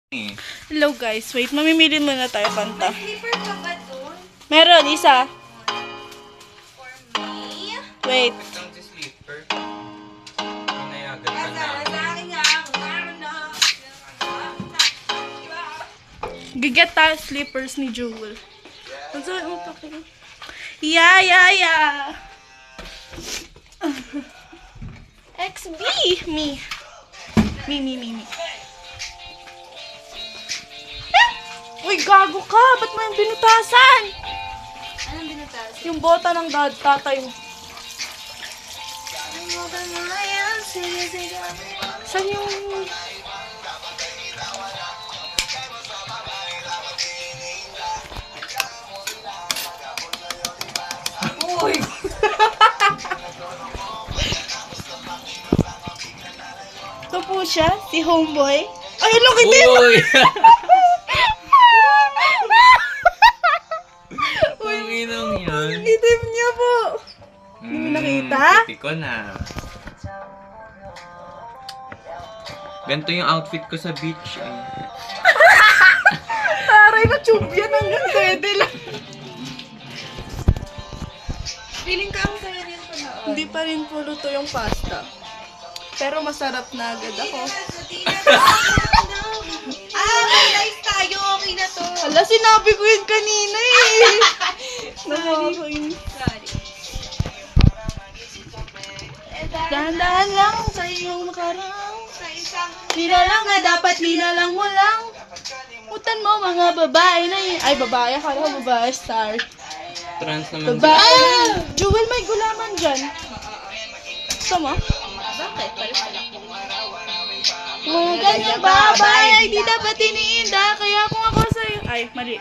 Hello guys, wait, mamimili muna tayo kanta. May slipper pa ba dun? Meron, isa. For me? Wait. Isang si slipper. Pinayagan ka na. Giget tayo slippers ni Jewel. Ang saan mo pa kayo? Yeah. XB! Me. Uy, gago ka! Ba't mo yung binutasan? Anong binutas? Yung bota ng tatay mo. Saan yung... Uy! Ito po siya, si Homeboy. Ay, look at him! Uy! Ang inong yun. Itim niya po. Hindi mo nakita? Piti ko na. Ganito yung outfit ko sa beach eh. Taray na chubya ng pwede lang. Feeling ka ang saya niyan pa na. Hindi pa rin po luto yung pasta. Pero masarap na agad ako. May live tayo. Okay na to. Hala, sinabi ko yun kanina eh. Sorry. Dahan-dahan lang sa iyong makarang. Sa isang... Nilalang na dapat nilalang mo lang. Utan mo mga babae na yun. Ay, babae. Akala ko babae. Star. Trans naman. Babae. Jewel, may gulaman dyan. Gusto mo? Bakit? Mga ganyang babae ay di dapat iniinda. Kaya kung ako sa'yo... Ay, mali.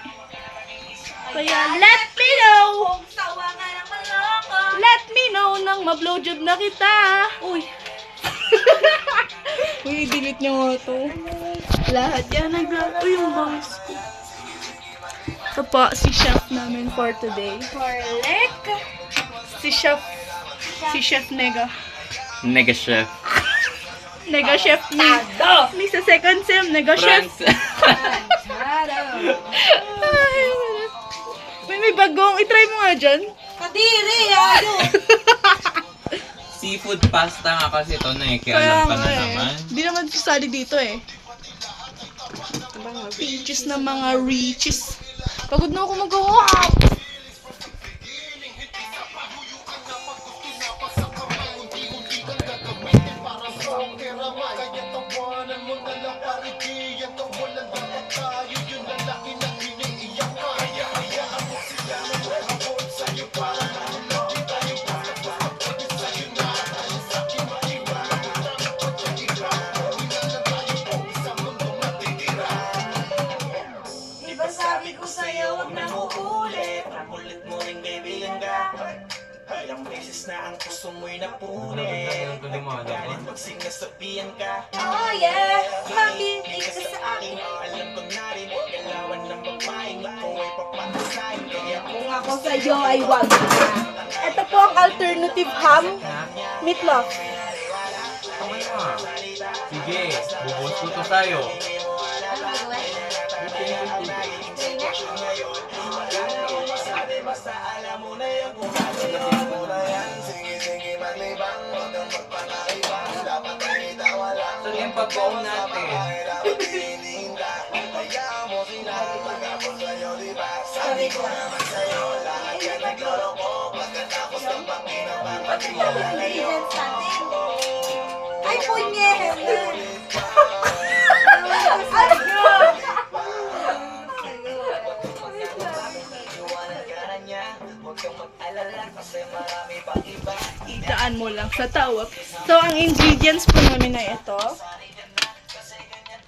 Kaya let me know. Kung sawa ka ng maloko. Let me know nang ma-blowjob na kita. Uy. Uy, delete niyo nga to. Lahat yan nag- Uy, yung bangs ko. Ito po, si chef namin for today. Corlek. Si Chef Nega. Nega chef. Nega Chef ni. Ni sa second sem, Nega Chef. Ay, may bagong. I-try mo nga dyan. Kadiri, ayo. Seafood pasta nga kasi ito na eh. Kaya alam ka na naman. Di naman sasali dito eh. Peaches na mga riches. Pagod na ako magawa. Diba sabi ko sa'yo, huwag na uulit. Ang ulit mo rin kaibigan ka. Ilang beses na ang puso mo'y napunit. Galit magsinasabihan ka. Oh yeah, mabibig Ka ka sa sa akin, alam ko na rin. Galawan ng babaeng ikaw ay papatasahin. Kaya kung ako sa'yo ay wag na. Ito po ang alternative ham. Meatloaf. Okay na. Sige, bubos ko to sa'yo. Ano gagawin? basta alam mo na yung kung ano mo na yan. Sige, maglibang, huwag kang magpakaibang. Dapat nakita lang. So yung pag-go natin. Kaya mo sila, magkapon sa'yo, diba? Sabi ko naman sa'yo, lahat yan nagloloko. Pagkatapos ng panginaman, pati Ingredients natin. Ay, punyet! Idaan mo lang sa tawag. So, ang ingredients po namin na ito.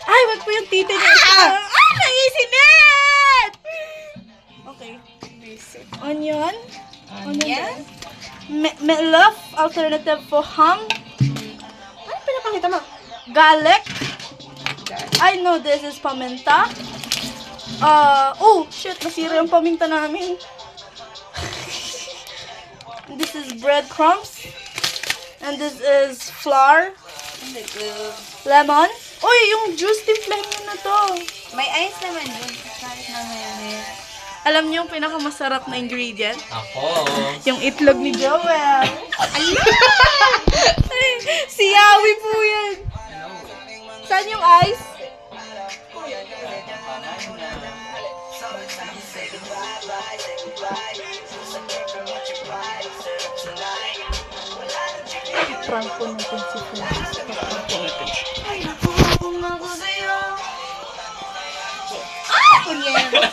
Ay, wag po yung titi niya. Ah, naisinit! Okay. Onion. Onion? Meatloaf, alternative for ham. Ano pinapakita mo? Garlic. I know this is paminta. Oh, shit, nasira yung paminta namin. This is breadcrumbs. And this is flour. Lemon. Uy, yung juice, timplahin nyo na to. May ice naman dun. Kahit na mayonnaise. Alam niyo yung pinakamasarap na ingredient? Ako. Yung itlog ni Joel. Si Yawi po yan. Saan yung ice? Prank po natin si Francis. Ay, naku, kung ako sa'yo. Kunyera.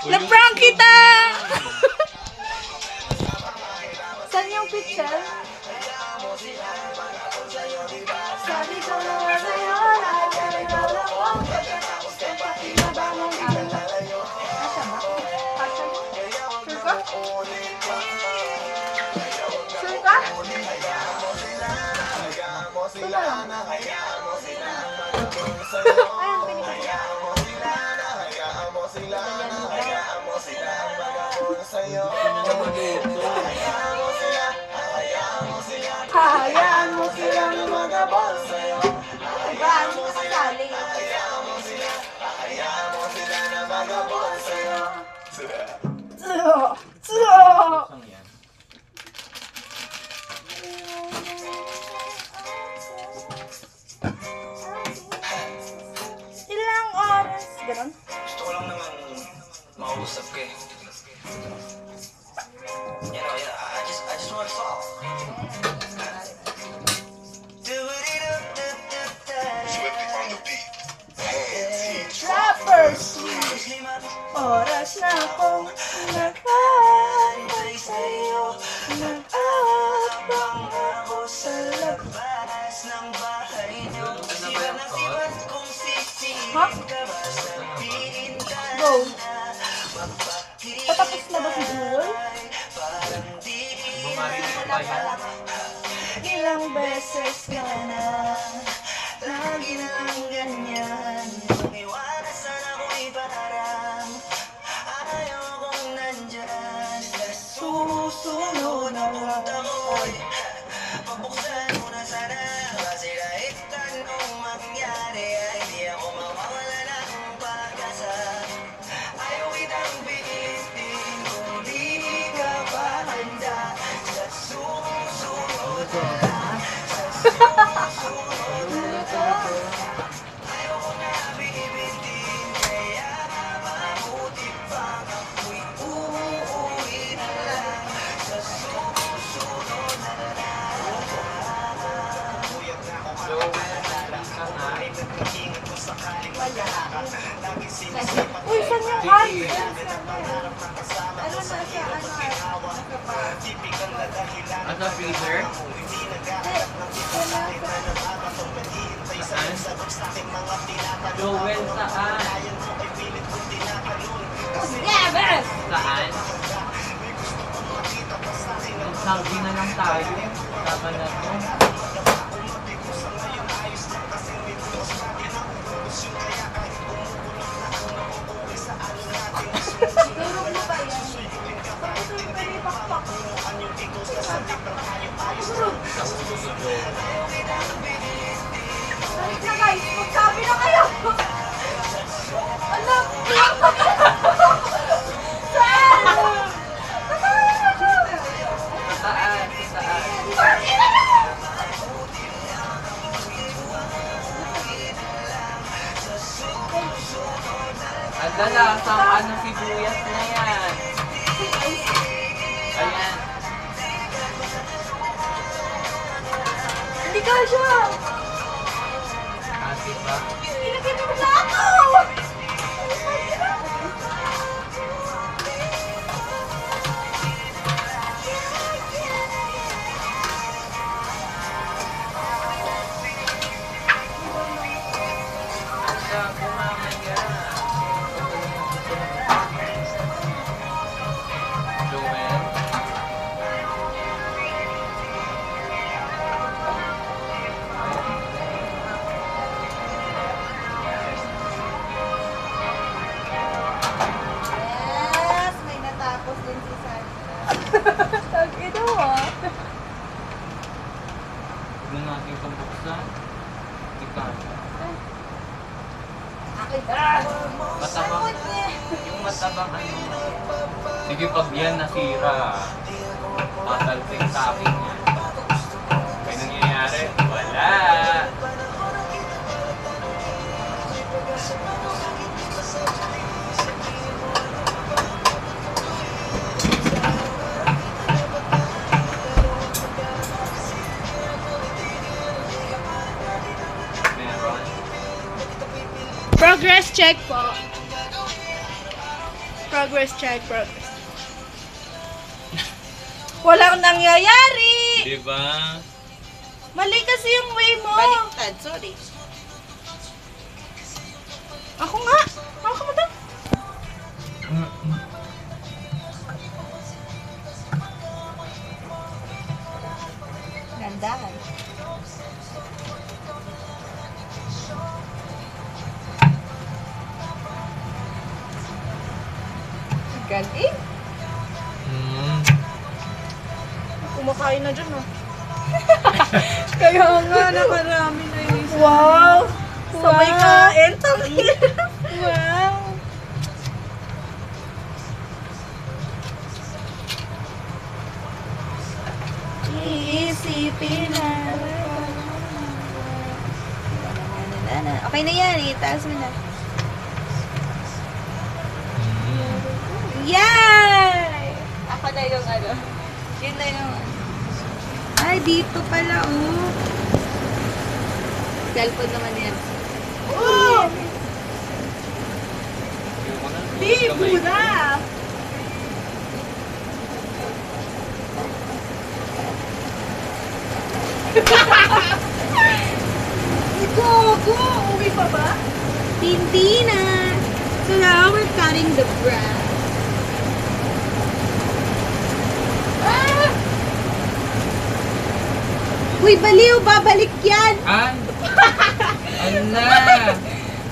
Na-prank kita! Saan yung picture? Sabi ko naman sa'yo, lahat ng nalala ko. Pagkatapos ko pakinabangan ang Asa ba? Asa? Sure ka? Sure ka? Sila lang. Ayun, pinipili. Hahayaan mo silang magabol. Diba? Ano mo kasali? Ilang oras? Ganon? Gusto ko lang naman mausap ka eh. You know, I just want to talk. Rappers! Oras na akong nakahantay sa'yo. Nag-aabang ako sa labas ng bahay niyo. Ha? Go! Patapos na ba si Jewel? Bumarinig pa yan. Ilang beses ka na lagi nang ganyan. Umiwaras na ako'y parang ayaw kong nandyan. Sa susunod na punta ko'y pabuksan mo na sana. Kasi kahit anong mangyari ay di ako mawawala ng pag-asa. Ayaw kitang pilitin kung di ka pa handa. Sa susunod ayaw ko na bibitin. Kaya mabuti pang ako'y uuwi na lang. Sa susunod na Uy, saan yung ice? Ano na siya? At sa freezer? Saan? Joel, saan? Yeah, best! Saan? Nagsabi na lang tayo. Tama na to. Durog mo ba yan? Tapos yung pinipakpak. Balik na guys, magsabi na kayo! Alam, saan? Saan? Saan? Ang lalasang ano sibuyas na yan. Ayan. Hindi ka siya! Asin ba? Ilagay mo na ako! Siya, kumamaya. Joel? Matabang. Yung matabang ano. Sige, pag yan nasira, tatalpin sa akin yan. May nangyayari? Wala. Meron. Progress check po. Progress check, progress. Walang nangyayari! Diba? Mali kasi yung way mo. Baliktad, sorry. Ako nga. Ako mo to. Gandahan. Galing. Mm. Kumakain na dyan, oh. Kaya nga, nakarami na yun. Wow! Sabay kain. Wow. Iisipin na. Okay na yan, itaas mo na. Yay! Ako na yung ano. Yun na yung Ay, dito pala, oh. Cellphone naman yan. Oh! Di, muna! Gogo! Uwi pa ba? Hindi na. So now we're cutting the bread. Ah! Uy, baliw! Babalik yan! An? Ano na?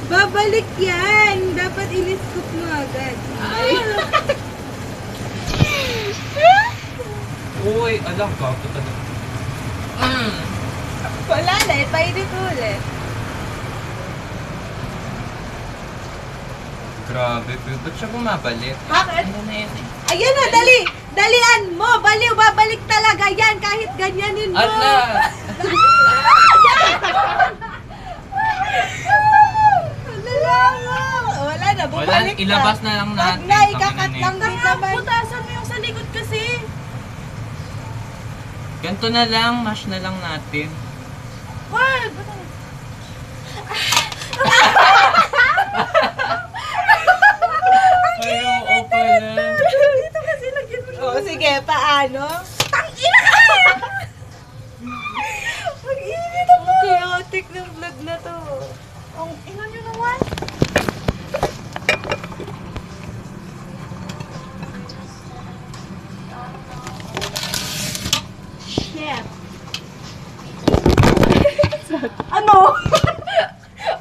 Babalik yan! Dapat in-scoop mo agad. Uy, alam ka. Wala na, ipainit ulit. Grabe, ba't siya bumabalik? Bakit? Ano na yan eh? Ayan na, dali! Dalian mo! Baliw, babalik talaga yan kahit ganyanin mo! Ala! Wala na, Wala, bumalik ilabas na lang Wag natin. na, ikakat lang din naman. Putasan mo yung sa likod kasi. Ganto na lang, mash na lang natin. Wag! Ay, oo pala. Dito kasi lagyan mo. O, sige, paano? Tangina ka! Mag-init ako. Chaotic ng vlog na to. Ang ina nyo naman. Chef. Ano?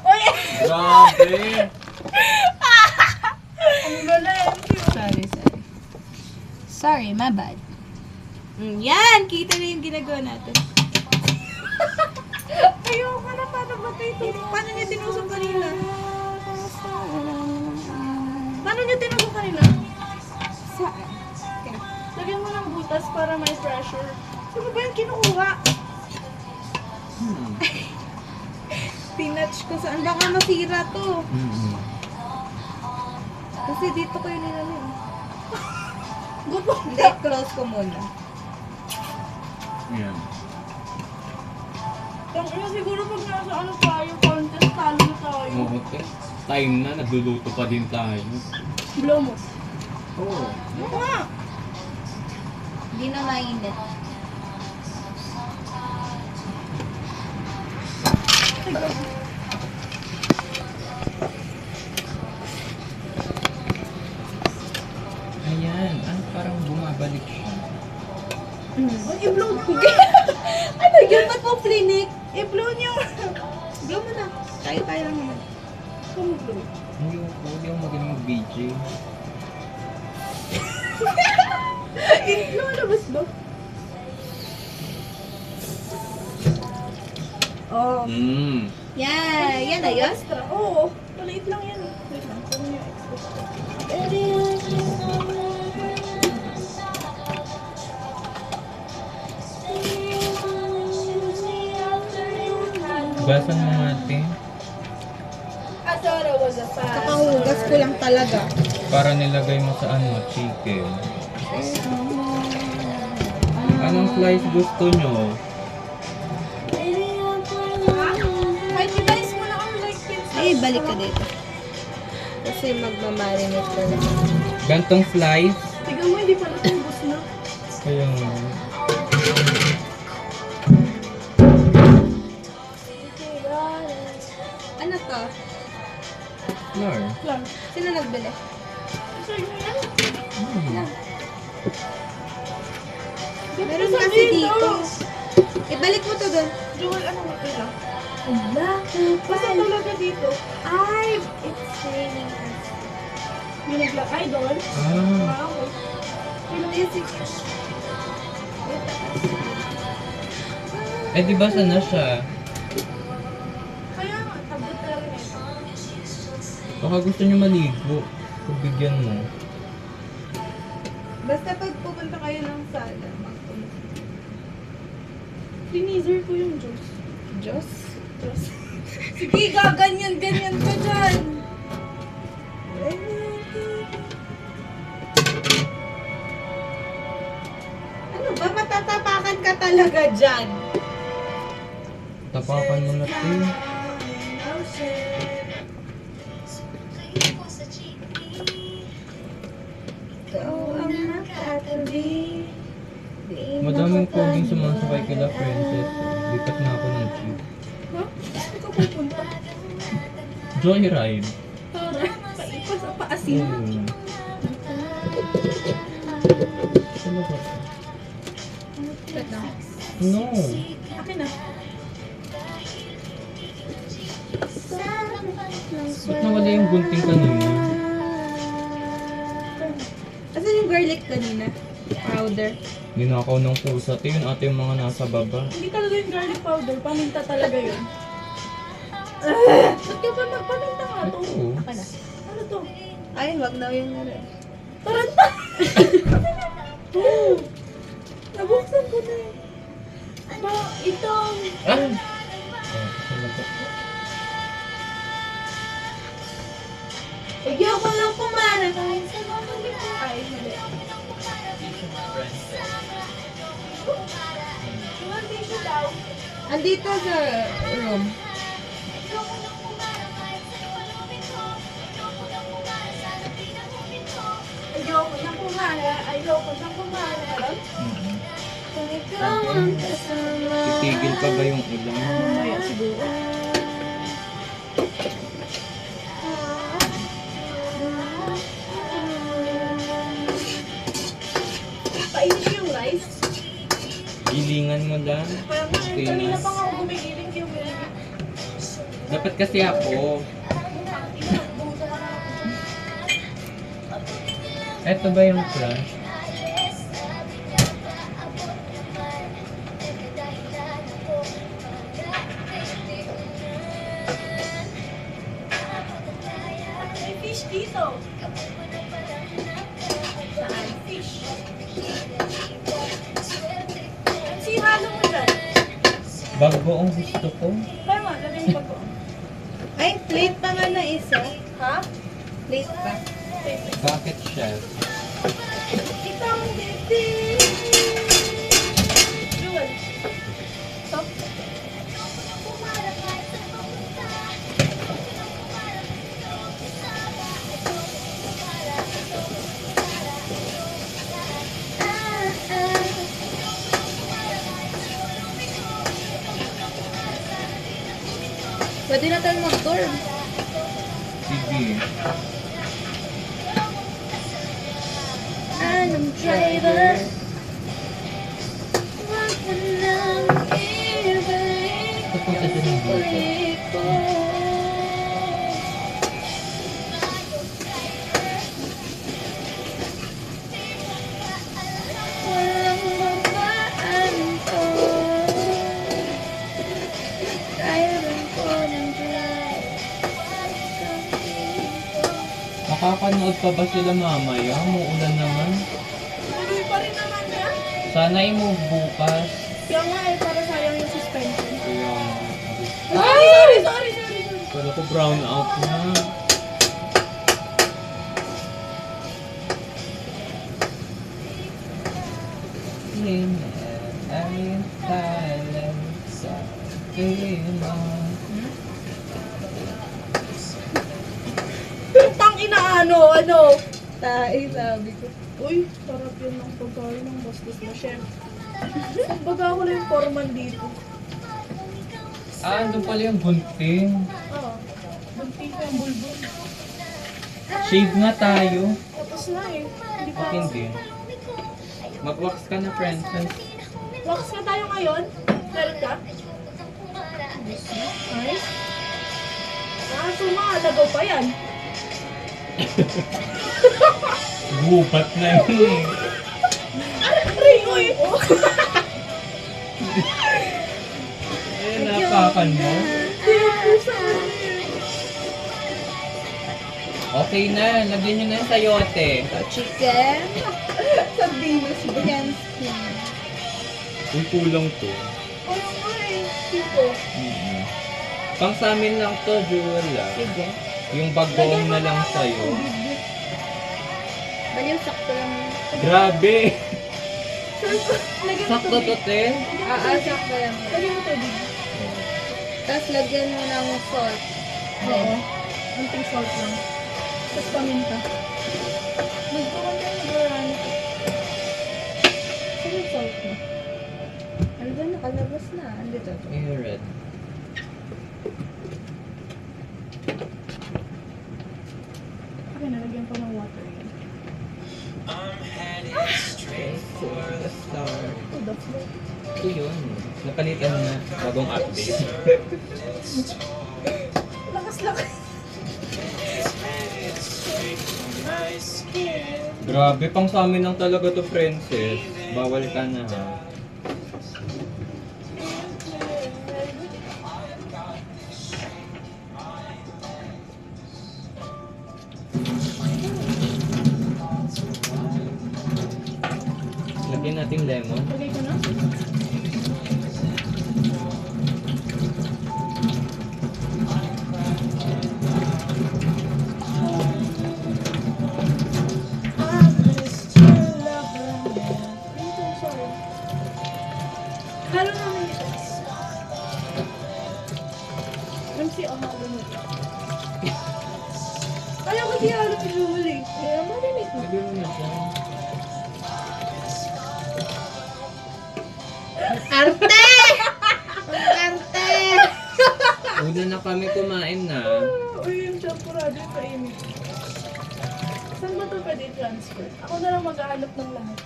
Oy! Grabe. Ang galing. Sorry. Sorry, my bad. Yan! Kita na yung ginagawa natin. Ayoko na. Paano ba ito? Paano niya tinusok kanina? Paano nyo tinusok kanina? Saan? Lagyan mo ng butas para may pressure. Sino ba yung kinukuha? Pinatch ko saan. Baka masira to. Mm-hmm. Kasi dito ko yun nilalim. Gutom Hindi, close ko muna. Yan. Ang ina siguro pag nasa ano tayo, contest, talo na tayo. Oo, time na, nagluluto pa din tayo. Blow mo. Oo. Ano nga? Hindi na mainit. Ayan, parang bumabalik siya. Ay, i-blow mo. Ano yun? Ba't mo flinik? I-blow niyo. Blow mo na. Tayo lang naman. Kung-blow. Hindi ako magaling mag-BJ. I-blow na ba ba? Oh. Mm. Yeah, yan na yun. Extra. Oo. Maliit lang yan. Wait lang. Hugasan mo natin. Asara was a fan. Kakahugas ko lang talaga. Para nilagay mo sa ano, chicken. Anong slice gusto nyo? Kahit i-dice mo na kami like pizza. Ay, balik ka dito. Kasi magmamarinate ka lang. Gantong slice? Tignan mo, hindi pala tubos na. Kaya nga. Ano to? Flour. Lang. Sino nagbili? Sa'yo na yan. Meron kasi dito. Ibalik mo to doon. Joel, ano nga pala? Ala, Basta talaga dito. Ay, it's raining. May nagla-ay doon. Ah. Wow. Eh, di ba sana siya? Kaya nga, tablet talaga na ito. Baka gusto nyo maligo. Pagbigyan mo. Basta pag pupunta kayo ng sala, magpunta. Freezer ko yung juice. Diyos? Diyos. Sige, ganyan ka dyan. Ano ba? Matatapakan ka talaga dyan. Tapakan mo na ito. Ikaw ang nakatabi. Madaming poging sumasakay kila Princess. Lipat na ako ng jeep. Ha? Saan ka pupunta? Joyride. Tara. Paipas sa paasin. Oo. Ano ba? No. Akin na. Ba't nawala yung gunting kanina? Asan yung garlic kanina? Powder. Ninakaw ng pusa. Ito yun ate yung mga nasa baba. Hindi talaga yung garlic powder. Paminta talaga yun. Ba't ka ba magpaminta nga to? Oo. Akin na. Ano to? Ay, wag na yung nara. Taranta! Nabuksan ko na eh. Ba, itong... Ah! Oh, talaga. Ayaw ko lang kumara. Ay, hindi. Yung tissue daw. Andito sa room. Ayoko na kumara. Ayoko na kumara. Meron? Kung ikaw ang kasama. Titigil pa ba yung ulan? Mamaya siguro. Painit yung rice. Gilingan mo lang. Parang Okay kanina na. pa nga ako gumigiling yung Dapat kasi ako. Eto ba yung crush? May fish dito. Saan? Fish. Ang sihalo mo dyan. Bago ang gusto ko. Kaya nga, lagay mo ko. Ay, plate pa nga na isa. Ha? Plate pa. Bakit chef? Itang diti. Jewel. Stop. Pwede na tayo mag-dorm. Sige. Anong driver? Wag mo nang ibalik. Papunta din yung buko. Walang babaan ko. Driving ko ng drive. Makakanood pa ba sila mamaya? Muulan naman. Tuloy pa rin naman yan. Sana i-move bukas. Kaya nga eh, para sayang yung suspension. Kaya Sorry, sorry. Pero ko brown out na. I'm silence. Tang inaano, ano? Tae, sabi ko. Uy, sarap yun ng pagkain ng bastos na chef. Baga ako na yung foreman dito. Andun pala yung bunting. Oo. Bunting ko yung bulbul. Shave nga tayo. Tapos na eh. Hindi pa. O hindi. Mag-wax ka na, princess. Wax ka tayo ngayon? Meron ka? Nice. Ah, sumalagaw pa yan. Gubat na yun eh. Aray, uy! Eh, napakan mo. Hindi po sa akin. Okay na, lagyan nyo na yung sayote. Chicken. Sabinos, Brianski. Uy, kulang to. Ano nga eh? Tipo. Pang sa amin lang to, Jewel ah. Sige. Yung bagoong na lang sa'yo. Baliw, sakto lang. Grabe! Lagyan mo Sakto to, te. Sakto lang. Lagyan mo tubig. Tapos lagyan mo ng salt. Oo. Anting salt lang. Tapos paminta. Magkawan ka nag-run. Saan yung salt mo? Ano ba, nakalabas na. Andito. You're red. Okay, nalagyan ko ng water yun. For the star. Oh, that's good. Ito yun. Napalitan na. Bagong update. Lakas-lakas. Grabe, pang sa amin lang talaga to, princess. Bawal ka na ha. Lagyan natin lemon. Lagay ko na. Halo namin ito. MC, halo mo. Ayaw kasi halo si Julie. Kaya marinig mo. Lagyan mo na siya. Arte! Arte! Una na kami kumain na. Uy, yung champurado yung kainit. Saan ba ito pwede transfer? Ako na lang maghahanap ng lahat.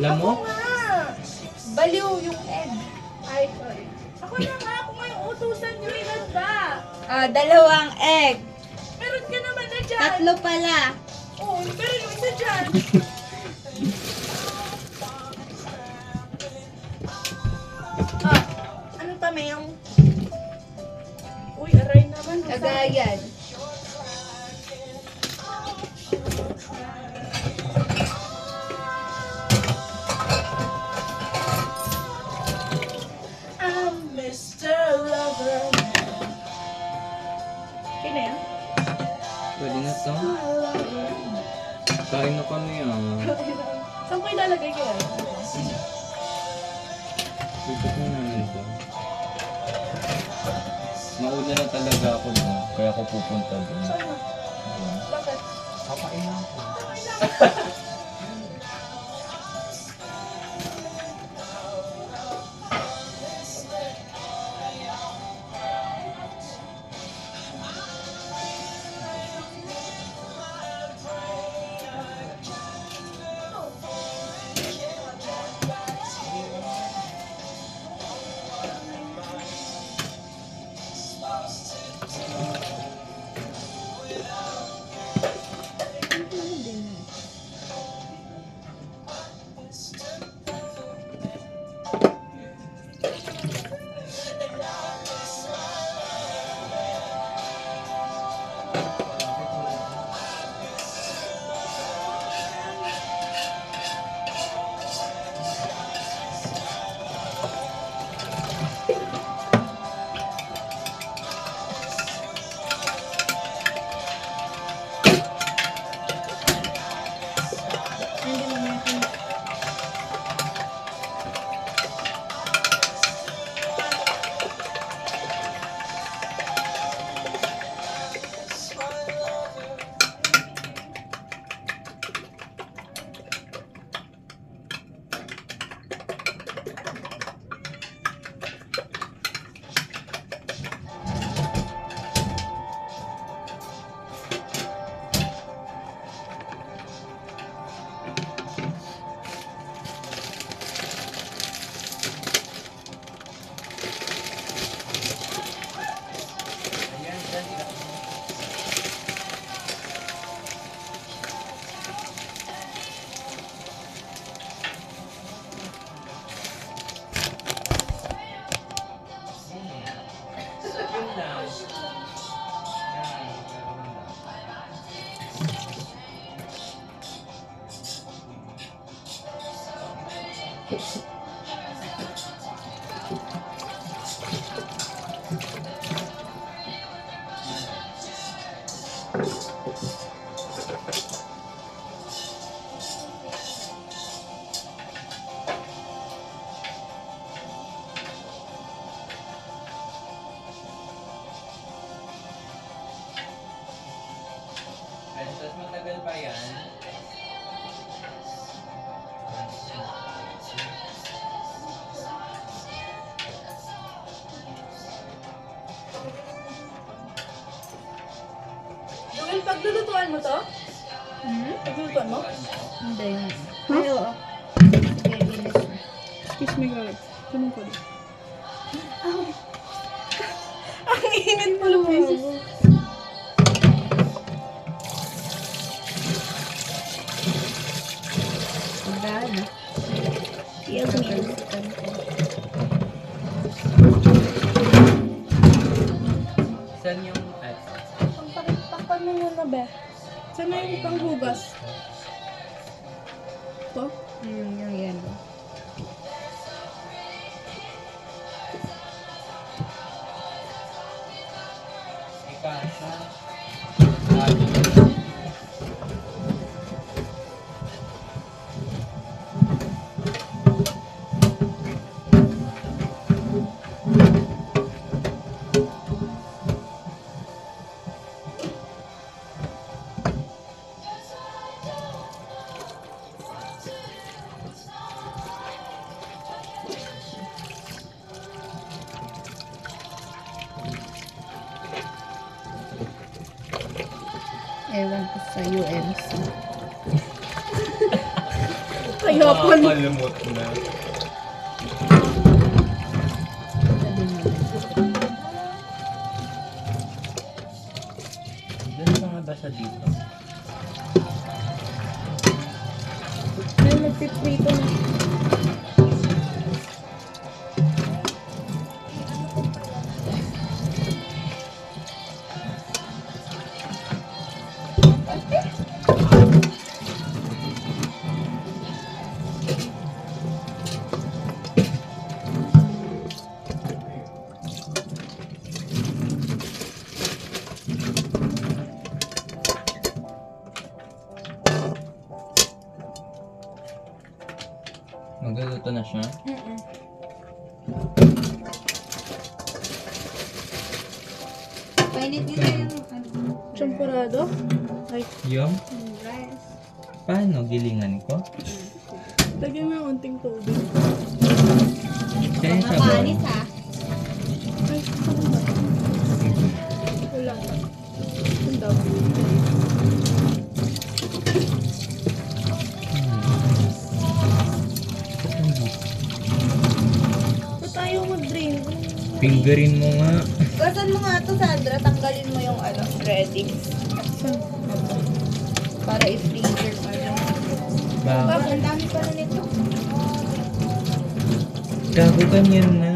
Lamok? Ako nga! Baliw yung egg. Ay, sorry. Ako na nga! Ako nga yung utusan nyo. Ilan ba? Dalawang egg. Meron ka naman na dyan. Tatlo pala. Oo, pero yung isa dyan. Ano pa, Mayong? Uy, aray naman. Kagayan. I'm Mr. Lover. Okay na yan? Pwede na to. Kain na kami ah. Saan ko ilalagay kaya? Ikot na namin to. Mauna na talaga ako doon. Kaya ako pupunta doon. Saan na? Bakit? Kakain na ako. Princess, matagal pa yan. Joel, paglulutuan mo to? Paglulutuan mo? Hindi yun. Ay, oo. Sige, bilis na. Excuse me, guys. Tanong ko. Ang init mo lang, Mrs. Pagdaan na. Yes, ma'am. Saan yung eto? Pangpakpan mo muna, be. Saan na yung panghugas? Ito? Yung yan. Ikasa. Ewan ko sa UMC. Kaya pa. Nakakalumot na. Sabi mo na. Diyan ka nga ba sa dito? Ay, nagpiprito na. Magluluto na siya? Painit nila yung Champurado? Ay, Yung? rice. Paano? Gilingan ko? lagyan mo ng unting tubig. Kaya yung sabaw? Mapanis ha. Ay, saan ba? Wala. Ang dami. Ba't tayo mag-drain? Fingerin mo nga. Gasan mo nga to, Sandra. Tanggalin mo yung shreddings. Para i-freezer pa lang. Bakit? Ang dami pa na nito. Gago ganyan na.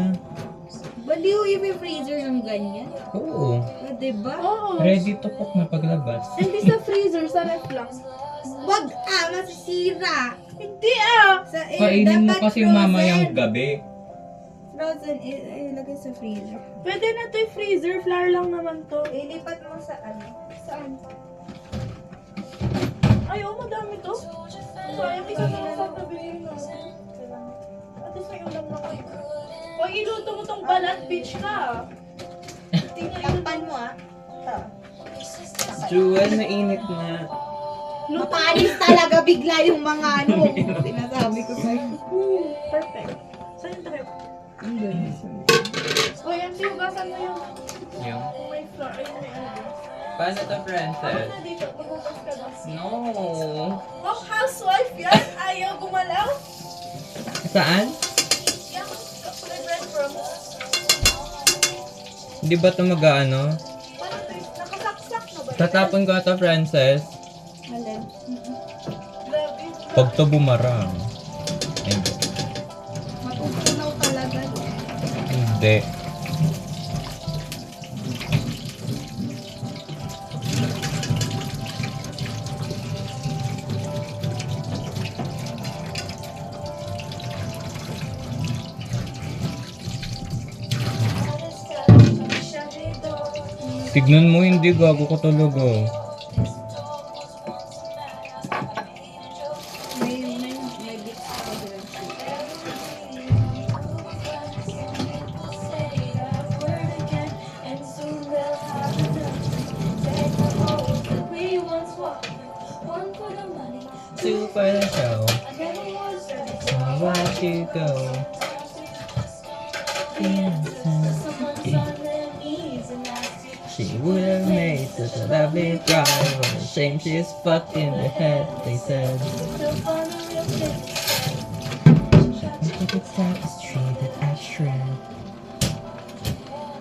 Baliw i-freezer ng ganyan. Oo. Diba? Oo. Ready to cook na paglabas. Hindi sa freezer, sa ref lang. Wag masisira. Hindi ah! Kainin mo dapat kasi mamayang gabi. Frozen, ilagay sa freezer. Pwede na to yung freezer, flour lang naman to. Ilipat mo sa Saan? Ay, oh, madami to. Sayang, isa na lang sasabihin no. At least may ulam na kayo. Huwag iluto mo tong balat, bitch ka. Takpan mo Ito. Jewel, mainit na. Mapanis talaga bigla yung mga sinasabi ko sa'yo. Perfect. Saan yung trip? Uy, ang siugasan mo yung Yung? may flour. Ay, may ano. Paano to, Ano princess? na dito? Maghugas ka na. No. Oh, housewife yan? Ayaw gumalaw? Saan? Yan, may breadcrumbs. Di ba ito mag-ano? Parang nakasaksak na ba? Tatapon ko ito, princess. Halin. Grabe. Pag to bumarang. Hindi. Matutunaw talaga. Hindi. Tignan mo, hindi gago ko talaga. May bits pa dyan. Super the show. So watch you go. She would have made such a lovely bride. What a shame she's fucked in the head, they said. Look at tapestry that I shred.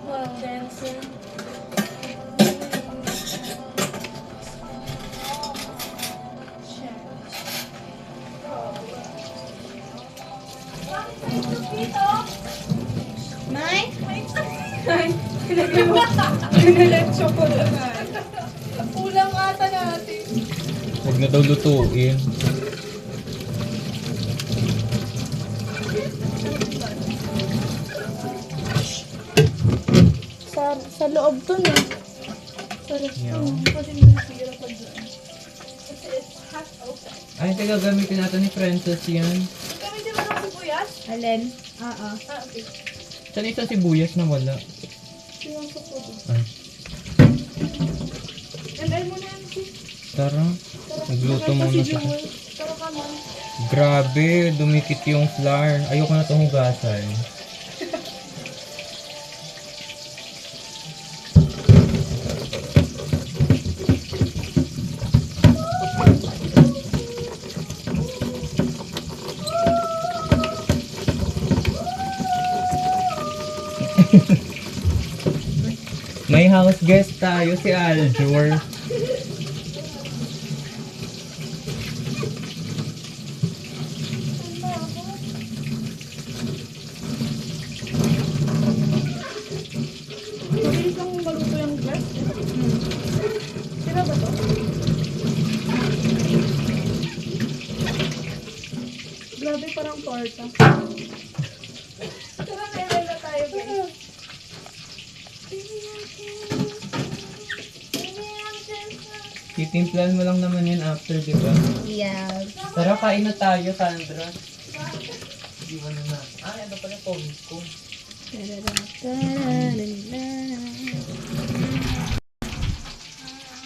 Well, dancing. Nay? Pinalensyo ko naman. Kulang ata natin. Huwag na daw lutuin. Sa loob to na. Yeah. Pwede mo nasira pa dyan. Kasi it's hot outside. Ay, teka, gamitin natin ni Princess yan. Kami di ba ng sibuyas? Alin? Oo. Ah, okay. Saan isang sibuyas na wala? Sinasok ko doon. Ay, ML mo na yan, sis. tara. Nagluto muna siya. Tara ka man. Grabe, dumikit yung flour. Ayoko na itong hugasan. May house guest tayo, si Aljur. Mabilis lang maluto yung glass. Sila ba to? Grabe, parang torta. Tara, ML na tayo, guys. Titimplan mo lang naman yun after, di ba? Yes. Tara, kain na tayo, Sandra. Iwan na na. Ah, ano pala phone ko? Ta-da-da-da-da-da.